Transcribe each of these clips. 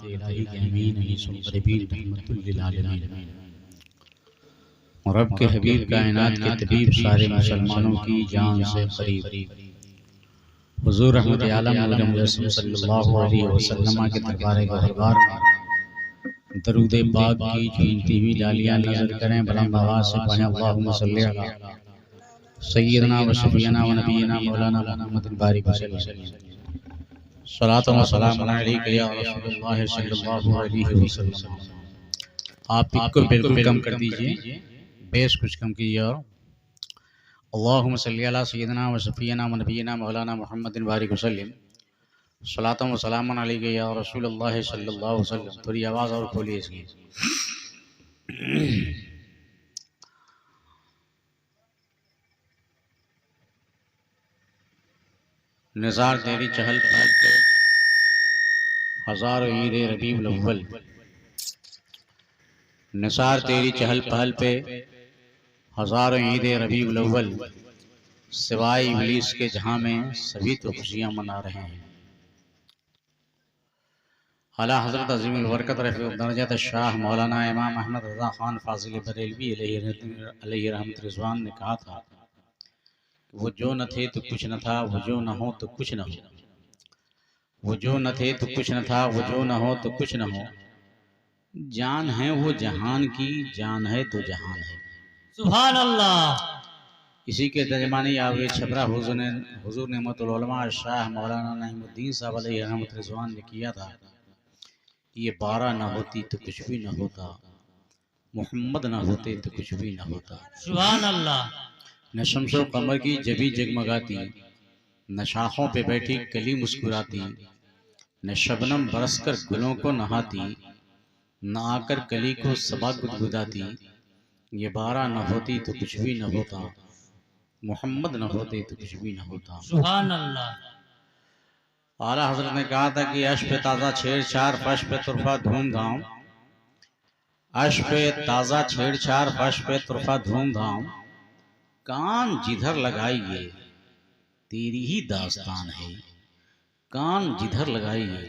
इलाही के अमीन अनीसुल क़रीबीन रहमतुल लिल आलमीन। रब के हबीब कायनात के तबीब सारे मुसलमानों की जान से करीब हुजूर रहमत आलम मुजस्सम सल्लल्लाहु अलैहि वसल्लम के दरबार गौहरबार में दरूद पाक की झूमती हुई डालियां नजर करें। बुलंद आवाज से पढ़ें अल्लाहुम्मा सल्ली अला सय्यदना व शफीना व नबीना मौलाना मुहम्मद बारिक वसल्लम। सलातो व सलाम अलैका या रसूलुल्लाह सल्लल्लाहु अलैहि वसल्लम। आप इसको बिल्कुल कम कर दीजिए, बेस कुछ कम कीजिए। और अल्लाहुम्मा सल्ली अला सय्यदना व शफीना व नबीना मौलाना मुहम्मद बारिक वसल्लम। सलातो व सलाम अलैका या रसूलुल्लाह सल्लल्लाहु अलैहि वसल्लम। थोड़ी आवाज़ और खोलिए इसकी। निज़ार तेरी चहल पहल पे हज़ारों ईद रबीउल अव्वल। निसार तेरी चहल पहल पे हज़ारों ईद रबीउल अव्वल। सिवाय इब्लीस के जहां में सभी तो खुशियां मना रहे हैं। आला हज़रत अज़ीमुल बरकत रफ़ीउद दरजत शाह मौलाना इमाम अहमद रज़ा खान फाजिल बरेलवी अलैहि रहमत रिज़वान ने कहा था, वो जो न थे तो कुछ न था, वो जो न हो तो कुछ न हो। वो जो न थे तो कुछ न था, वो जो न हो तो कुछ न हो। जान है वो जहान की, जान है तो जहान है। सुभान अल्लाह। इसी के तर्जमानी आगे छपरा हुजूर नेमतुल उलमा शाह मौलाना नईमुद्दीन साहब अलैहि रहमत रिज़वान ने किया था। ये 12 न होती तो कुछ भी न होता, मोहम्मद न होते तो कुछ भी न होता। सुभान अल्लाह। न शम्सो कमर की जबी जगमगाती, न शाखों पे बैठी कली मुस्कुराती, न शबनम बरसकर गुलों को नहाती, न आकर कली को सबा गुदगुदाती। ये 12 न होती तो कुछ भी न होता, मोहम्मद न होते तो कुछ भी न होता। सुभान अल्लाह। आला हजरत ने कहा था कि अश पे ताज़ा छेड़छाड़, फश पे तुरफा धूमधाम। अश पे ताज़ा छेड़छाड़, फश पे तुरफा धूमधाम। कान जिधर लगाइए तेरी ही दास्तान है। कान जिधर लगाइए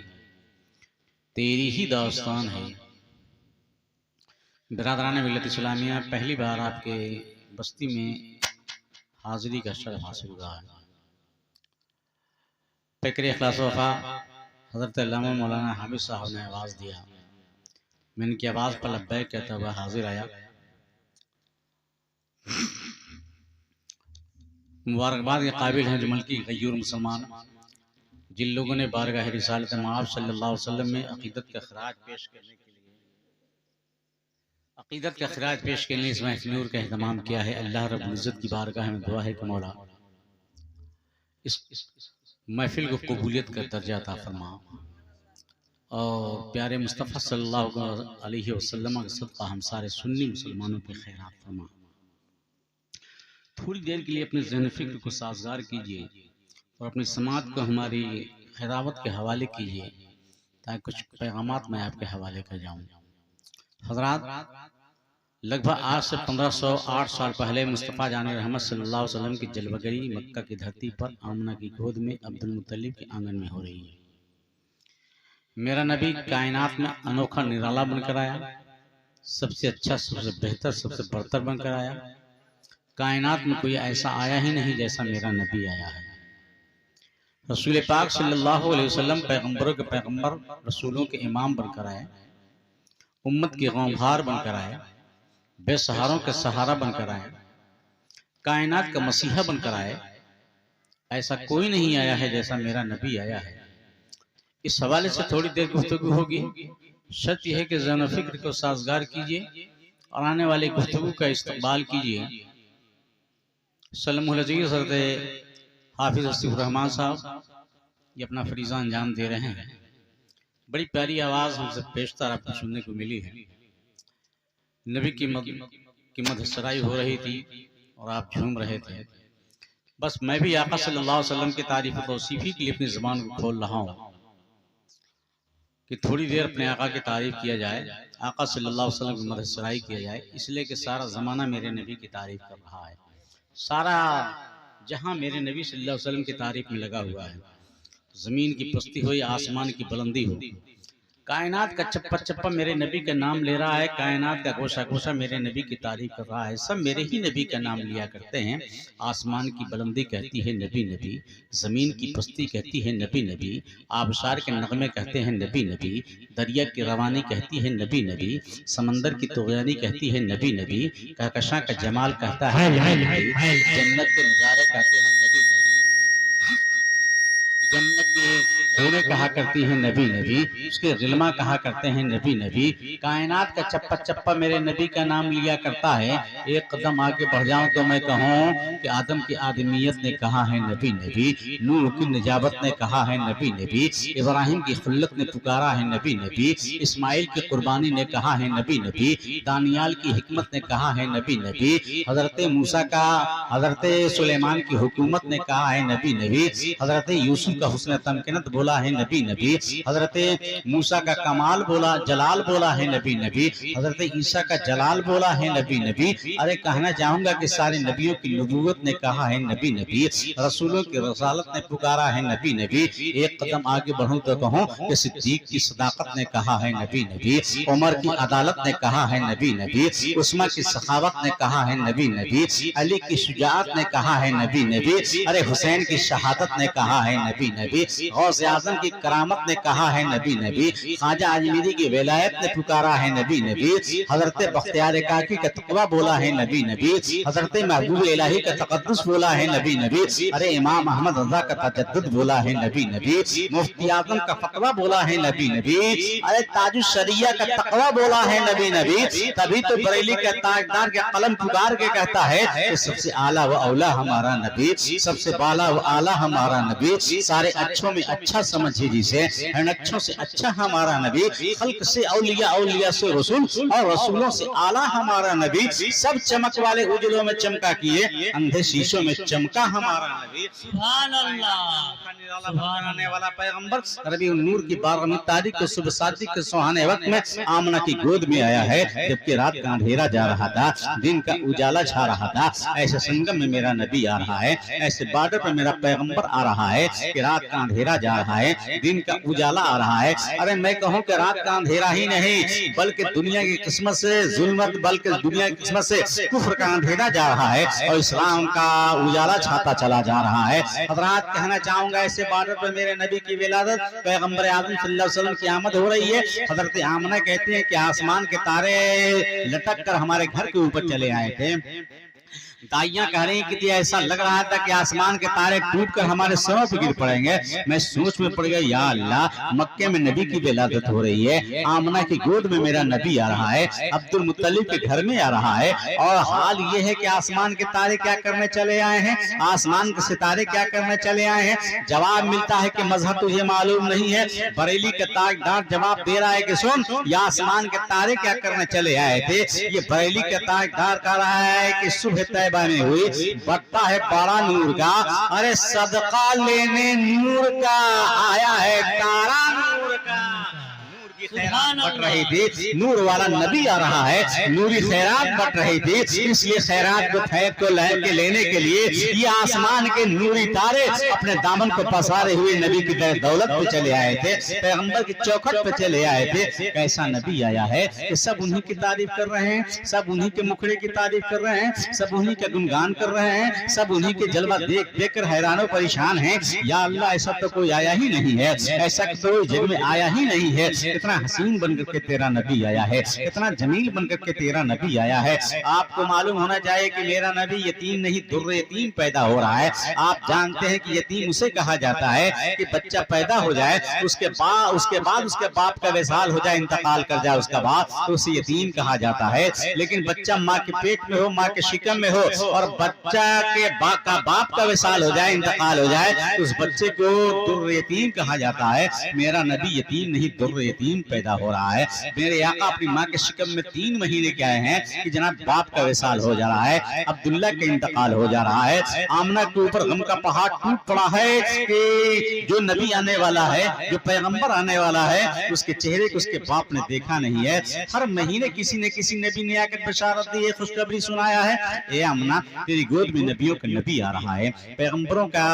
तेरी ही दास्तान है। बिरादरान मिल्लत इस्लामिया, पहली बार आपके बस्ती में हाजिरी का शरफ हासिल हुआ है। फ़िक्र इखलास वफ़ा हज़रत अल्लामा मौलाना हामिद साहब ने आवाज़ दिया। मैंने की आवाज़ पर लब्बैक कहता हुआ हाजिर आया। मुबारकबाद के काबिल हैं जो मुल्की गयूर मुसलमान, जिन लोगों ने बारगाह रिसालत मआब सल्लल्लाहु अलैहि वसल्लम में अक़ीदत का खराज पेश करने के लिए इस महफ़िल का अहतमाम किया है। अल्लाह रब्बुल इज़्ज़त की बारगाह में दुआ है कि मौला इस महफ़िल को कबूलियत का दर्जा अता फरमा और प्यारे मुस्तफ़ा सल्लल्लाहु अलैहि वसल्लम का सदक़ा हम सारे सुन्नी मुसलमानों पे खैरात फरमा। थोड़ी देर के लिए अपने ज़हन फ़िक्र को साज़गार कीजिए और अपनी समात को हमारी खिदामत के हवाले कीजिए, ताकि कुछ पैगामात मैं आपके हवाले कर जाऊँ। हज़रात, लगभग आज से 1508 साल पहले मुस्तफ़ा जान रहमत सल्लल्लाहु अलैहि वसल्लम की जलवगरी मक्का की धरती पर आमना की गोद में अब्दुल मुत्तलिब के आंगन में हो रही है। मेरा नबी कायनात में अनोखा निराला बनकर आया, सबसे अच्छा, सबसे बेहतर, सबसे बरतर बनकर आया। कायनात में कोई ऐसा आया ही नहीं जैसा मेरा नबी आया है। रसूल पाक सल्लल्लाहु अलैहि वसल्लम पैगंबरों के पैगंबर, रसूलों के इमाम बनकर आए, उम्मत के गमभार बनकर आए, बेसहारों के सहारा बनकर आए, कायनात का मसीहा बनकर आए। ऐसा कोई नहीं आया है जैसा मेरा नबी आया है। इस हवाले से थोड़ी देर गुफ्तगू होगी। शर्त यह है कि ज़हन फ़िक्र को साज़गार कीजिए और आने वाली गुफ्तगू का इस्तक़बाल कीजिए। सल्लल्लाहु अलैहि हज़रत हाफिज़ हसीफ़ुर रहमान साहब ये अपना फरीज़ा अंजाम दे रहे हैं। बड़ी प्यारी आवाज़ हमसे पेशतर आपको सुनने को मिली है। नबी की मधसराई हो रही थी और आप झूम रहे थे। बस मैं भी आका सल्लल्लाहु अलैहि वसल्लम की तारीफ़ और तौसीफ़ी के लिए अपनी ज़बान को खोल रहा हूँ कि थोड़ी देर अपने आका की तारीफ़ किया जाए, आका सल्लल्लाहु अलैहि वसल्लम की मधसराई किया जाए। इसलिए कि सारा ज़माना मेरे नबी की तारीफ़ कर रहा है, सारा जहाँ मेरे नबी सल्लल्लाहु अलैहि वसल्लम की तारीफ़ में लगा हुआ है। ज़मीन की पस्ती हो या आसमान की बुलंदी हो, कायनात का चप्पा चप्पा मेरे नबी का नाम ले रहा है, कायनात का गोशा गोशा मेरे नबी की तारीफ कर रहा है। सब मेरे ही नबी का नाम लिया करते हैं। आसमान की बुलंदी कहती है नबी नबी, ज़मीन की पस्ती कहती है नबी नबी, आबशार के नगमे कहते हैं नबी नबी, दरिया की रवानी कहती है नबी नबी, समंदर की तुग़यानी कहती है नबी नबी, कहकशां का जमाल कहता है नबी नबी, जन्नत के नज़ारे कहते हैं नबी नबी, जन्नत के हूरें कहा करती हैं नबी नबी, उसके गिलमा कहा करते हैं नबी नबी। कायनात का चप्पा चप्पा मेरे नबी का नाम लिया करता है। एक कदम आगे बढ़ जाऊं तो मैं कहूं कि आदम की आदमियत ने कहा है नबी नबी, नूह की निजाबत ने कहा है नबी नबी, इब्राहिम की खुल्लत ने पुकारा है नबी नबी, इस्माइल की कुर्बानी ने कहा है नबी नबी, दानियाल की हिकमत ने कहा है नबी नबी, हजरत मूसा का हजरत सुलेमान की हुकूमत ने कहा है नबी नबी, हजरत यूसुफ का हुस्न तमकीनत बोला है नबी नबी, हजरत मूसा का कमाल बोला, जलाल बोला है नबी नबी, हजरत ईसा का जलाल बोला है नबी नबी। अरे कहना चाहूंगा कि सारे नबियों की नबूवत ने कहा है नबी नबी, रसूलों की रसालत ने पुकारा है नबी नबी। एक कदम आगे बढ़ूं तो कहूं कि सिद्दीक की सदाकत ने कहा है नबी नबी, उमर की अदालत ने कहा है नबी नबी, उस्मा की सखावत ने कहा है नबी नबी, अली की शुजाअत ने कहा है नबी नबी, अरे हुसैन की शहादत ने कहा है नबी नबी, गौस आज़म की करामत ने कहा है नबी नबी, ख्वाजा अजमीरी की विलायत ने पुकारा है नबी नबी, हजरत बख्तियार काकी का तक़वा बोला है नबी नबी, हजरत महबूब इलाही का तक़द्दुस बोला है नबी नबी, अरे इमाम अहमद रज़ा का तजद्दुद बोला है नबी नबी, मुफ्ती आज़म का फतवा बोला है नबी नबी, अरे ताजुश शरिया का तक़वा बोला है नबी नबी। तभी तो बरेली का ताजदार के कलम पुकार के कहता है कि सबसे आला व औला हमारा नबी, सबसे बाला व आला हमारा नबी, सारे अच्छों में अच्छा समझिए जिसे, अच्छों से अच्छा हमारा नबी, खल्क से औलिया, औलिया से रसूल और रसूलों से आला हमारा नबी, सब चमक वाले उजलों में चमका किए, अंधे शीशों में चमका हमारा नबी। सुभान अल्लाह, आने वाला पैगंबर रबी नूर की 12वीं तारीख को सुबह सादिक के सुहाने वक्त में आमना की गोद में आया है, जबकि रात का अंधेरा जा रहा था, दिन का उजाला छा रहा था। ऐसे संगम में मेरा नबी आ रहा है, ऐसे बॉर्डर पर मेरा पैगंबर आ रहा है कि रात का अंधेरा जा रहा है, दिन का उजाला आ रहा है। अरे मैं कहूँ कि रात का अंधेरा ही नहीं बल्कि दुनिया की किस्मत से जुल्मत, बल्कि दुनिया की किस्मत से कुफ्र का अंधेरा जा रहा है और इस्लाम का उजाला छाता चला जा रहा है। हज़रात कहना चाहूंगा ऐसे बॉर्डर पर मेरे नबी की विलादत, पैगंबर आज़म सल्लल्लाहु अलैहि वसल्लम की आमद हो रही है। हजरत आमना कहते हैं कि आसमान के तारे लटक कर हमारे घर के ऊपर चले आए थे। दाइयां कह रही कि ऐसा लग रहा था कि आसमान के तारे टूट कर हमारे सरों पर गिर पड़ेंगे। मैं सोच में पड़ गया, या अल्लाह, मक्के में नबी की विलादत हो रही है, आमना की गोद में मेरा नबी आ रहा है, अब्दुल मुत्तलिब के घर में आ रहा है, और हाल ये है कि आसमान के तारे क्या करने चले आए हैं, आसमान के सितारे क्या करने चले आए हैं। जवाब मिलता है कि मजहब तुझे मालूम नहीं है। बरेली का ताजदार जवाब दे रहा है कि सुन, ये आसमान के तारे क्या करने चले आए थे। ये बरेली का ताजदार कह रहा है कि सुबह तैयबा में हुई बट्टा है बड़ा नूर का, अरे सदका लेने नूर का आया है तारा नूर का। खैरात बट रही थी, नूर वाला नबी आ रहा है, नूरी खैरात बट रही थी, इसलिए खैरात को फेंक को लहके लेने के लिए ये आसमान के नूरी तारे अपने दामन को पसारे हुए नबी की दौलत पे चले आए थे, पैगंबर की चौखट पे चले आए थे। कैसा नबी आया है कि सब उन्हीं की तारीफ कर रहे हैं, सब उन्हीं के मुखड़े की तारीफ कर रहे हैं, सब उन्हीं का गुणगान कर रहे हैं, सब उन्हीं के जलवा देख देख कर हैरानो परेशान हैं। या अल्लाह, ऐसा तो कोई आया ही नहीं है, ऐसा तो जग में आया ही नहीं है। इतना हसीन बनकर के तेरा नबी आया है, इतना जमील बनकर के तेरा नबी आया है। आपको मालूम होना चाहिए कि मेरा नबी यतीम नहीं दुर्रे यतीम पैदा हो रहा है। आप जानते हैं कि यतीम उसे कहा जाता है कि बच्चा पैदा हो जाए, उसके बाद उसके बाप का विसाल हो जाए, इंतकाल कर जाए उसका बाप, तो उसे यतीम कहा जाता है। लेकिन बच्चा माँ के पेट में हो, माँ के शिकम में हो, और बच्चा के बाप का विसाल हो जाए, इंतकाल हो जाए, तो उस बच्चे को दुर्रे यतीम कहा जाता है। मेरा नबी यतीम नहीं दुर्रे यतीम पैदा हो रहा है। मेरे आका अपनी माँ के शिकम में 3 महीने के आए हैं कि जनाब बाप का विसाल हो जा रहा है, अब्दुल्ला का इंतकाल हो जा रहा है। आमना के ऊपर गम का पहाड़ टूट पड़ा है कि जो नबी आने वाला है, जो पैगंबर आने वाला है, उसके चेहरे को उसके बाप ने देखा नहीं है। हर महीने किसी न किसी नबी ने आकर बशारत दी है, खुशखबरी सुनाया है, ए आमना तेरी गोद में नबियों का नबी आ रहा है, पैगंबरों का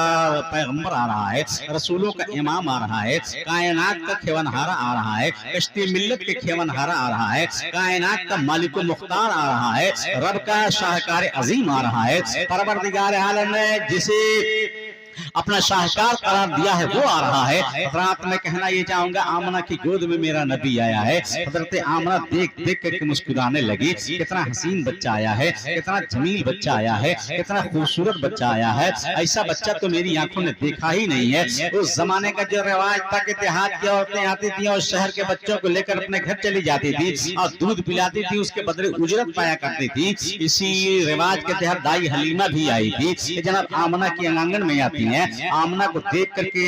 पैगंबर आ रहा है, रसूलों का इमाम आ रहा है, कायनात का खिवनहारा आ रहा है, कश्ती मिल्लत के खेवनहारा आ रहा है, कायनात का मालिक मुख्तार आ रहा है, रब का शाहकार अजीम आ रहा है, परवरदिगार आलम ने जिसे अपना शाहकार करार दिया है वो आ रहा है। रात में कहना ये चाहूंगा, आमना की गोद में मेरा नबी आया है। हजरत आमना देख देख करके मुस्कुराने लगी। कितना हसीन बच्चा आया है, कितना जमील बच्चा आया है, कितना खूबसूरत बच्चा आया है। ऐसा बच्चा तो मेरी आंखों ने देखा ही नहीं है। उस जमाने का जो रिवाज था कि देहात की औरतें आती थी और शहर के बच्चों को लेकर अपने घर चली जाती थी और दूध पिलाती थी, उसके बदले उजरत पाया करती थी। इसी रिवाज के तहत दाई हलीमा भी आई थी। जनाब आमना की आंगन में आती है। आमना को देख करके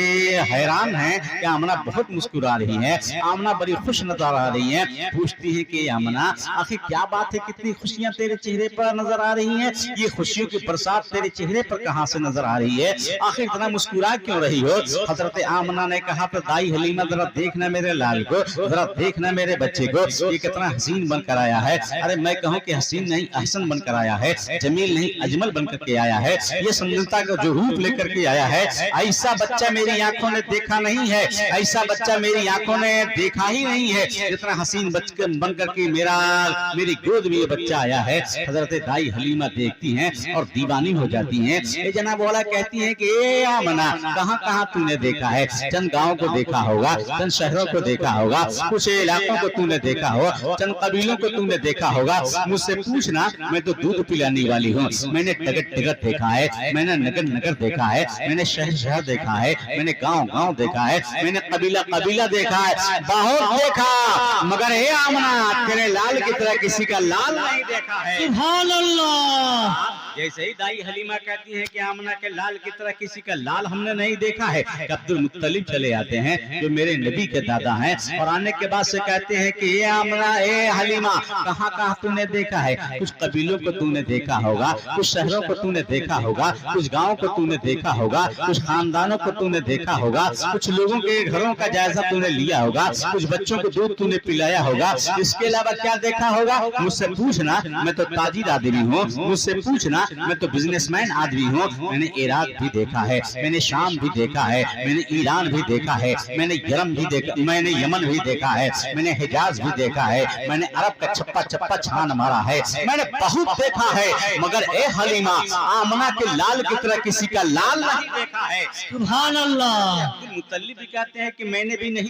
हैरान है कि आमना बहुत मुस्कुरा रही है, आमना बड़ी खुश नजर आ रही है। पूछती है कि आमना आखिर क्या बात है, कितनी खुशियां तेरे चेहरे पर नजर आ रही हैं? ये खुशियों की बरसात तेरे चेहरे पर कहां से नजर आ रही है? आखिर इतना मुस्कुरा क्यों रही हो? हजरत आमना ने कहा, तो दाई हलीमा जरा देखना मेरे लाल को, जरा देखना मेरे बच्चे को, ये कितना हसीन बनकर आया है। अरे मैं कहूँ कि हसीन नहीं अहसन बनकर आया है, जमील नहीं अजमल बनकर के आया है। ये सुंदरता का जो रूप लेकर के आया है, ऐसा बच्चा मेरी आंखों ने देखा नहीं है, ऐसा बच्चा मेरी आंखों ने देखा ही नहीं है जितना हसीन बच्चा बनकर के मेरी गोद में ये बच्चा आया है। हजरत दाई हलीमा देखती हैं और दीवानी हो जाती हैं। ये जनाब वाला कहती हैं कि ए आमना, कहां कहां तूने देखा है? चंद गांव को देखा होगा, चंद शहरों को देखा होगा, कुछ इलाकों को तूने देखा होगा, चंद कबीलों को तूने देखा होगा। मुझसे पूछना, मैं तो दूध पिलाने वाली हूँ। मैंने टगट टगट देखा है, मैंने नगर नगर देखा है, मैंने शहर शहर देखा है, मैंने गांव गांव देखा है, मैंने कबीला कबीला देखा है, बहुत देखा, मगर हे आमना तेरे लाल की तरह किसी का लाल नहीं देखा है। सुभान अल्लाह। जैसे ही दाई हलीमा कहती है कि आमना के लाल की तरह किसी का लाल हमने नहीं देखा है, अब्दुल मुत्तलिब चले आते हैं जो मेरे नबी के दादा हैं, और आने के बाद से कहते हैं कि ये आमना, ए हलीमा, कहाँ कहाँ तूने देखा है? कुछ कबीलों को तूने देखा होगा, कुछ शहरों को तूने देखा होगा, कुछ गाँव को तूने देखा होगा, कुछ खानदानों को तूने देखा होगा, कुछ लोगों के घरों का जायजा तूने लिया होगा, कुछ बच्चों को दूध तूने पिलाया होगा। इसके अलावा क्या देखा होगा? मुझसे पूछना, मैं तो ताजिर आदमी हूँ। मुझसे पूछना, मैं तो बिजनेसमैन आदमी हूँ। मैंने इराक भी देखा है, मैंने शाम भी देखा है, मैंने ईरान भी देखा है, मैंने यमन भी देखा, मैंने यमन भी देखा है, मैंने हिजाज भी देखा है, मैंने अरब का चप्पा चप्पा छान मारा है, मैंने बहुत देखा है, मगर ए हलीमा, आमना के लाल की तरह किसी का लाल नहीं देखा है। सुभान अल्लाह। अब्दुल मुत्तलिब भी कहते हैं कि मैंने भी नहीं